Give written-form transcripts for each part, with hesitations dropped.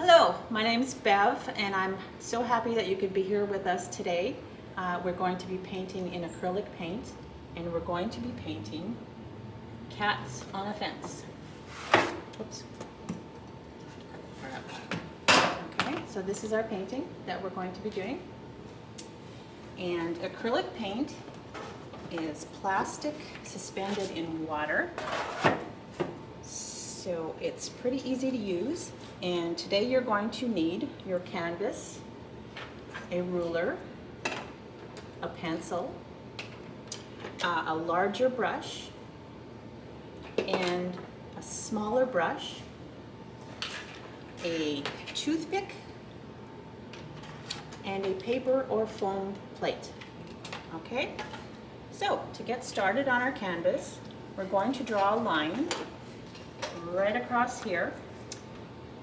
Hello, my name's Bev, and I'm so happy that you could be here with us today. We're going to be painting in acrylic paint, and we're going to be painting cats on a fence. Oops. Okay, so this is our painting that we're going to be doing. And acrylic paint is plastic suspended in water. So it's pretty easy to use, and today you're going to need your canvas, a ruler, a pencil, a larger brush, and a smaller brush, a toothpick, and a paper or foam plate. Okay, so to get started on our canvas, we're going to draw a line right across here,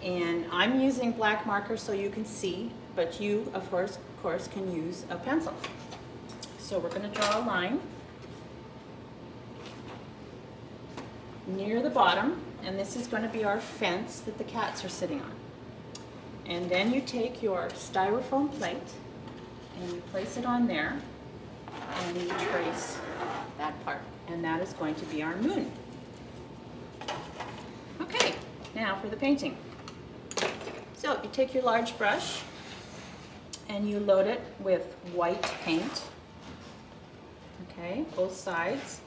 and I'm using black marker so you can see, but you of course can use a pencil. So we're going to draw a line near the bottom, and this is going to be our fence that the cats are sitting on. And then you take your styrofoam plate and you place it on there, and you trace that part, and that is going to be our moon. Okay, now for the painting. So you take your large brush and you load it with white paint, okay, both sides.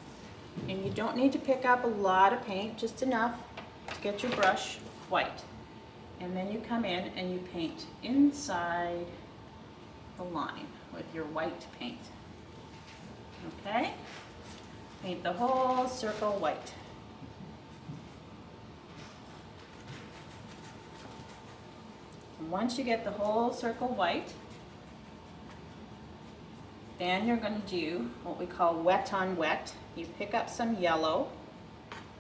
And you don't need to pick up a lot of paint, just enough to get your brush white. And then you come in and you paint inside the line with your white paint. Okay? Paint the whole circle white. Once you get the whole circle white, then you're going to do what we call wet on wet. You pick up some yellow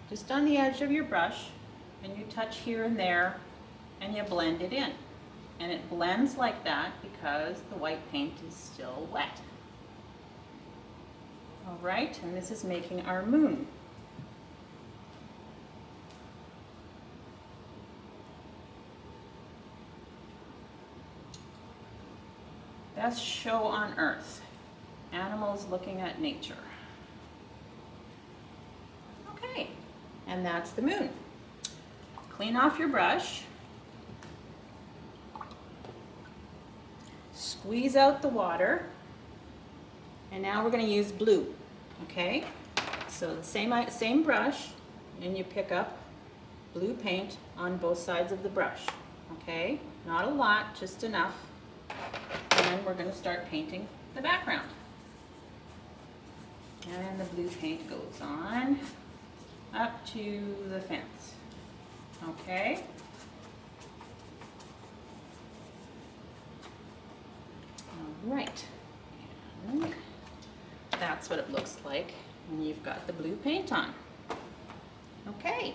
just on the edge of your brush, and you touch here and there, and you blend it in. And it blends like that because the white paint is still wet. All right, and this is making our moon. Best show on earth. Animals looking at nature. Okay, and that's the moon. Clean off your brush. Squeeze out the water. And now we're going to use blue. Okay, so the same brush, and you pick up blue paint on both sides of the brush. Okay, not a lot, just enough. And we're going to start painting the background. And the blue paint goes on up to the fence. Okay. All right. And that's what it looks like when you've got the blue paint on. Okay.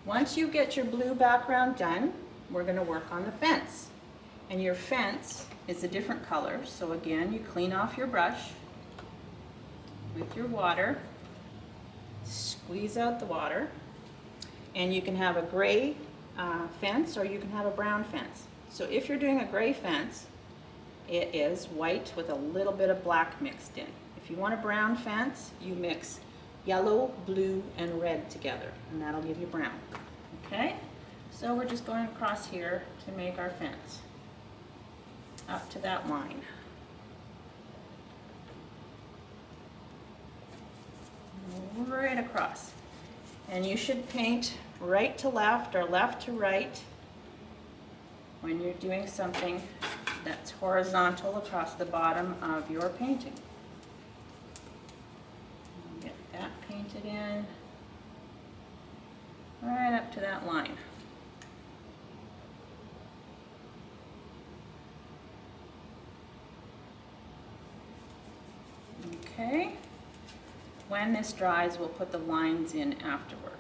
Once you get your blue background done, we're going to work on the fence. And your fence is a different color, so again, you clean off your brush with your water, squeeze out the water, and you can have a gray fence or you can have a brown fence. So if you're doing a gray fence, it is white with a little bit of black mixed in. If you want a brown fence, you mix yellow, blue, and red together, and that'll give you brown. Okay? So we're just going across here to make our fence. Up to that line. Right across. And you should paint right to left or left to right when you're doing something that's horizontal across the bottom of your painting. Get that painted in right up to that line. Okay, when this dries, we'll put the lines in afterward.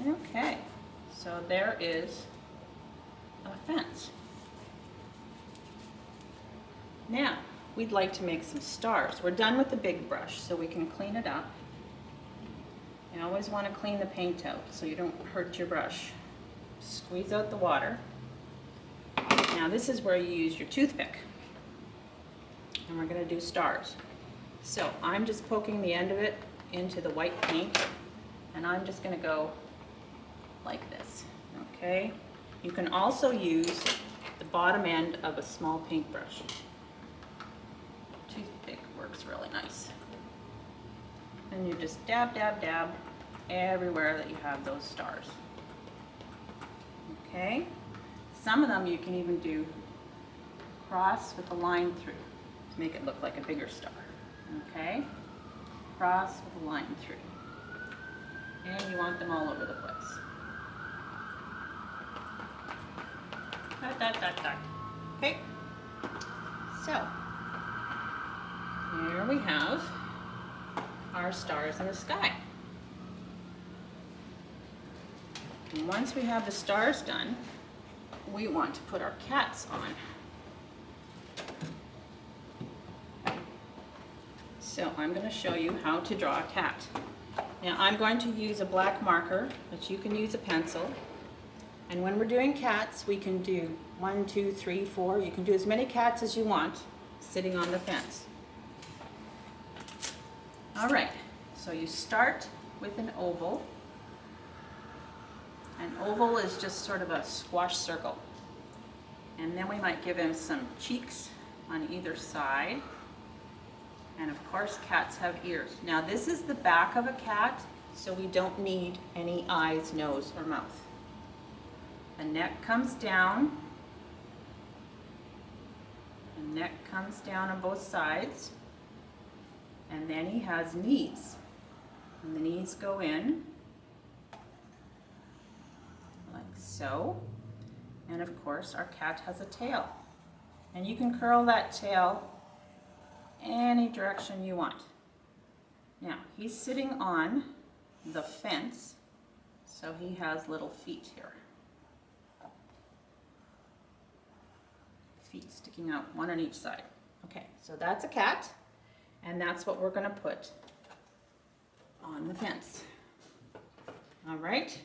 Okay, so there is a fence. Now, we'd like to make some stars. We're done with the big brush, so we can clean it up. You always want to clean the paint out so you don't hurt your brush. squeeze out the water. Now this is where you use your toothpick. And we're going to do stars. So I'm just poking the end of it into the white paint, and I'm just going to go like this, okay? You can also use the bottom end of a small paintbrush. Toothpick works really nice. And you just dab, dab, dab everywhere that you have those stars. Okay? Some of them you can even do cross with a line through to make it look like a bigger star. Okay? Cross with a line through. And you want them all over the place. Dot, dot, dot, dot. Okay? So, here we have our stars in the sky. And once we have the stars done, we want to put our cats on. So I'm going to show you how to draw a cat. Now I'm going to use a black marker, but you can use a pencil. And when we're doing cats, we can do 1, 2, 3, 4. You can do as many cats as you want sitting on the fence. All right, so you start with an oval. An oval is just sort of a squash circle. And then we might give him some cheeks on either side. And of course, cats have ears. Now this is the back of a cat, so we don't need any eyes, nose, or mouth. The neck comes down. The neck comes down on both sides. And then he has knees. And the knees go in, like so. And of course, our cat has a tail. And you can curl that tail any direction you want. Now, he's sitting on the fence, so he has little feet here. Feet sticking out, one on each side. Okay, so that's a cat, and that's what we're going to put on the fence. All right?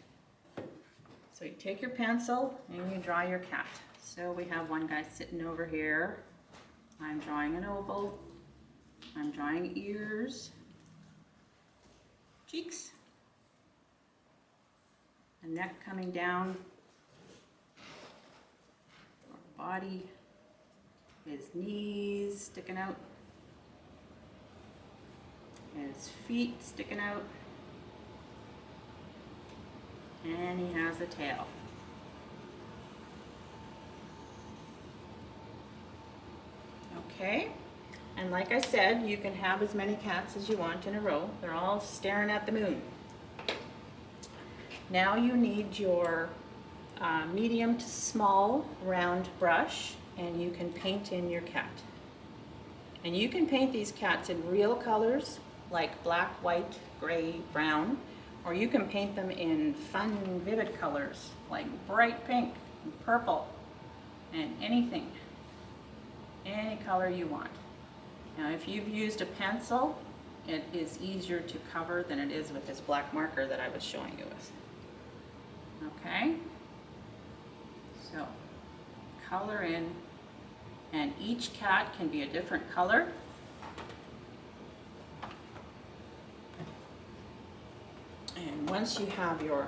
So you take your pencil and you draw your cat. So we have one guy sitting over here. I'm drawing an oval. I'm drawing ears, cheeks, a neck coming down, body, his knees sticking out, his feet sticking out, and he has a tail. Okay. And like I said, you can have as many cats as you want in a row. They're all staring at the moon. Now you need your medium to small round brush, and you can paint in your cat. And you can paint these cats in real colors like black, white, gray, brown, or you can paint them in fun, vivid colors like bright pink and purple and anything, any color you want. Now, if you've used a pencil, it is easier to cover than it is with this black marker that I was showing you with. Okay? So, color in, and each cat can be a different color. And once you have your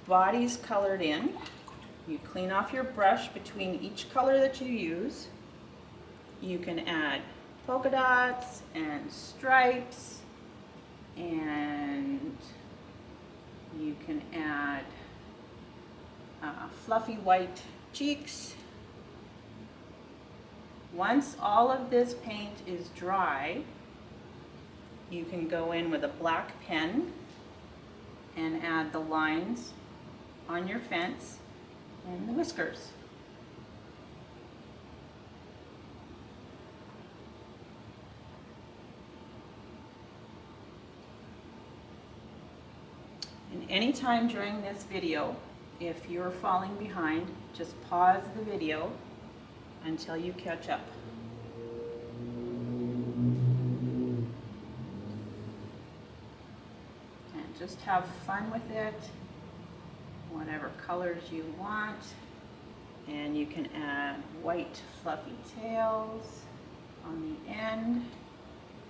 bodies colored in, you clean off your brush between each color that you use. You can add polka dots and stripes, and you can add fluffy white cheeks. Once all of this paint is dry, you can go in with a black pen and add the lines on your fence and the whiskers. And anytime during this video, if you're falling behind, just pause the video until you catch up. And just have fun with it. whatever colors you want. And you can add white fluffy tails on the end.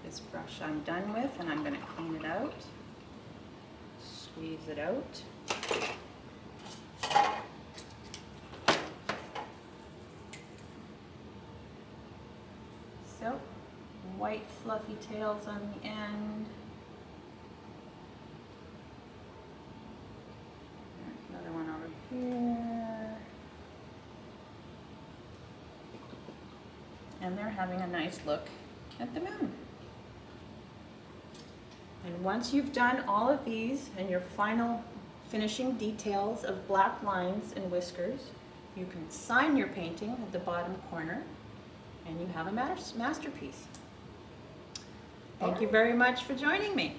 This brush I'm done with, and I'm going to clean it out. Squeeze it out. So, white fluffy tails on the end. Another one over here. And they're having a nice look at the moon. And once you've done all of these and your final finishing details of black lines and whiskers, you can sign your painting at the bottom corner and you have a masterpiece. Thank you very much for joining me.